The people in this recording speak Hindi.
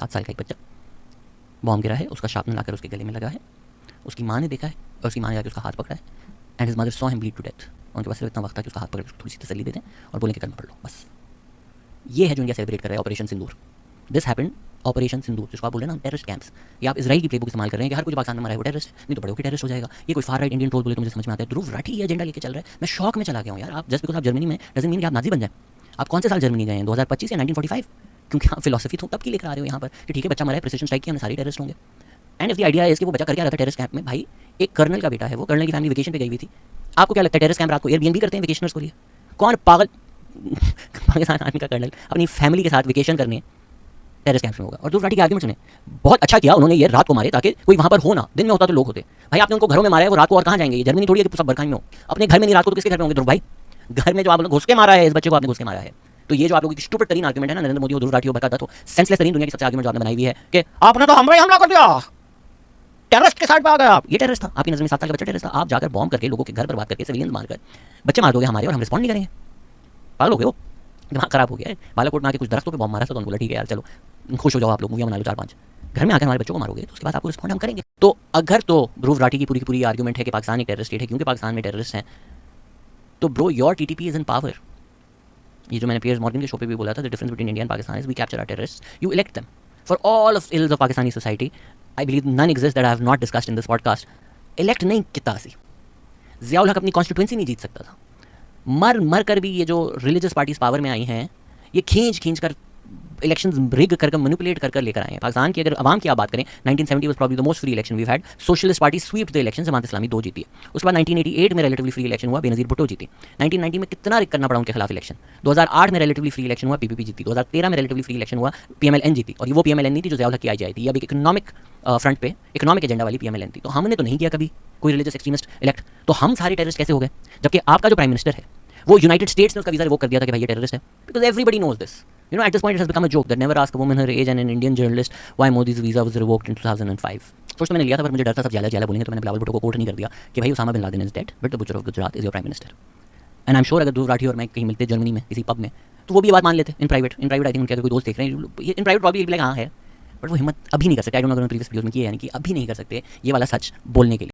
7 साल का एक बच्चा, बॉम्ब गिरा है, उसका शार्पनर लाकर उसके गले में लगा है, उसकी माँ ने देखा है और उसकी माँ ने जाकर उसका हाथ पकड़ा है and his mother saw him bleed to death. उनके पास सिर्फ इतना वक्त था कि उसका हाथ पकड़ थोड़ी सी तसल्ली दे दें और बोलें कि कलमा पढ़ लो, बस। ये है जो इंडिया सेलिब्रेट कर रहा है, operation Sindoor. This happened operation Sindoor, जिसको आप बोल रहे हैं ना टेररिस्ट कैंप्स। ये आप इजराइल की प्लेबुक इस्तेमाल कर रहे हैं कि हर कोई पाकिस्तान में मारा है वो टेररिस्ट है, नहीं तो बड़े होकर टेररिस्ट हो जाएगा। ये कोई फार राइट इंडियन ट्रोल बोले तो मुझे समझ में आता है। ध्रुव राठी ये एजेंडा लेके चल रहा है। मैं शॉक में चला गया हूँ यार। आप जस्ट बिकॉज आप जर्मनी में डजंट मीन कि आप नाजी बन जाए। आप कौन से साल जर्मनी गए हैं, 2025 या 1945? क्योंकि आप फिलोसफी तो तब की लेकर आ रहे हो यहाँ पर कि ठीक है बच्चा मरा है, प्रिसिशन स्ट्राइक किया, हमने सारे टेररिस्ट होंगे। एंड इफ द आइडिया है कि वो बच्चा करके आ रहा था टेररिस्ट कैंप में, भाई एक कर्नल का बेटा है, वो कर्नल की फैमिली वेकेशन पे गई हुई थी। आपको क्या लगता है टेररिस्ट कैंप रात को एयरबीएनबी करते हैं वेकेशनर्स को लिए? कौन पागल पाकिस्तान आर्मी का कर्नल अपनी फैमिली के साथ वेकेशन करने टेररिस्ट कैंप में होगा? और ध्रुव राठी के आर्गुमेंट सुने, बहुत अच्छा किया उन्होंने ये रात को मारे ताकि कोई वहां पर हो ना। दिन में होता तो लोग होते। भाई आपने उनको घरों में मारा है, वो रात को और कहाँ जाएंगे? ये जर्मनी थोड़ी है कि सब बरखाई में हो। अपने घर में नहीं, रात को तो किसके घर में होंगे ध्रुव भाई? घर में जो आप घुस के मारा है, इस बच्चे को आपने घुस के मारा है। तो ये जो आप लोगों की स्टूपिड तरीन आर्गुमेंट है ना, नरेंद्र मोदी और ध्रुव राठी बता तो सेंसलेस तरीन दुनिया की सबसे आर्गुमेंट जो आपने बनाई हुई है कि आपने तो हमला कर दिया, टेररिस्ट के साइड पे आ गया आप। ये टेररिस्ट था आपकी नजर में? 7 साल का बच्चा टेररिस्ट था? आप जाकर बॉम्ब करके लोगों के घर पर बात करके सिविलियंस मारकर बच्चे मार दोगे हमारे और हम रिस्पॉन्ड नहीं करेंगे? पागल हो गए हो? दिमाग खराब हो गया है। बालाकोट में आके कुछ दरख्तों पे बॉम्ब मारा था तो उन्होंने बोला ठीक है यार चलो खुश हो जाओ आप लोग, मूवियां बना लो 4-5। घर में आकर हमारे बच्चों को मारोगे तो उसके बाद आपको रिस्पॉन्ड हम करेंगे। तो अगर तो ध्रुव राठी की पूरी आर्गुमेंट है कि पाकिस्तान एक टेररिस्ट स्टेट है क्योंकि पाकिस्तान में टेररिस्ट हैं, तो bro your TTP is in power. ये जो मैंने पियर्स मॉर्गन के शो पे भी बोला था, the difference between India and Pakistan is we capture our terrorist, you elect them for all of ills of Pakistani society. I believe none exist that I have not discussed in this podcast. Elect नहीं कितना सी ज़ियाउल हक अपनी कॉन्स्टिट्यूंसी नहीं जीत सकता था। मर मर कर भी ये जो रिलीजियस पार्टीज पावर में आई हैं, ये खींच कर इलेक्शंस रिग कर मैनिपुलेट कर लेकर आए हैं। पाकिस्तान की अगर आवाम की आप बात करें, 1970 was probably the most free election we had. Socialist party sweep the election, Jamaat Islami 2 जीती है। उसके बाद 1988 में रिलेटिवली फ्री इलेक्शन हुआ, बेनज़ीर भुट्टो जीती। 1990 में कितना रिग करना पड़ा उनके खिलाफ इलेक्शन। 2008 में रिलेटिवली फ्री इलेक्शन हुआ, पीपीपी जीती। 2013 में रिलेटिवली फ्री इलेक्शन हुआ, पीएमएलएन जीती। और ये वो पीएमएलएन नहीं थी जो ज़ियाउल हक की आई थी, अब एक इकोनॉमिक फ्रंट पे इकोनॉमिक एजेंडा वाली पीएमएलएन थी। तो हमने तो नहीं किया कभी कोई रिलीजियस एक्सट्रीमिस्ट इलेक्ट, तो हम सारे टेररिस्ट कैसे हो गए? जबकि आपका जो प्राइम मिनिस्टर है वो यूनाइटेड स्टेट्स ने उसका वीज़ा रिवोक कर दिया था कि भाई ये टेररिस्ट है, because everybody knows this. You know, at this point, it has become a joke that never ask a woman her age and an Indian journalist why Modi's visa was revoked in 2005. सोच तो मैंने लिया था, पर मुझे डर था सब जाला बोलेंगे, तो मैंने बिलावल भुट्टो को कोट नहीं कर दिया कि भाई Osama bin Laden is dead but the butcher of Gujarat is your prime minister. And I am sure अगर ध्रुव राठी और मैं कहीं मिलते जर्मनी में किसी पब में तो वो भी ये बात मान लेते इन प्राइवेट। आई थिंक उनके अगर कोई दोस्त देख रहे हैं इन प्राइवेट प्रॉब्लम लाइक हाँ है, बट वो हिम्मत अभी नहीं कर सकते। आई डोंट नो अगर प्रीवियस वीडियोस में किया है यानी कि अभी नहीं कर सकते ये वाला सच बोलने के लिए।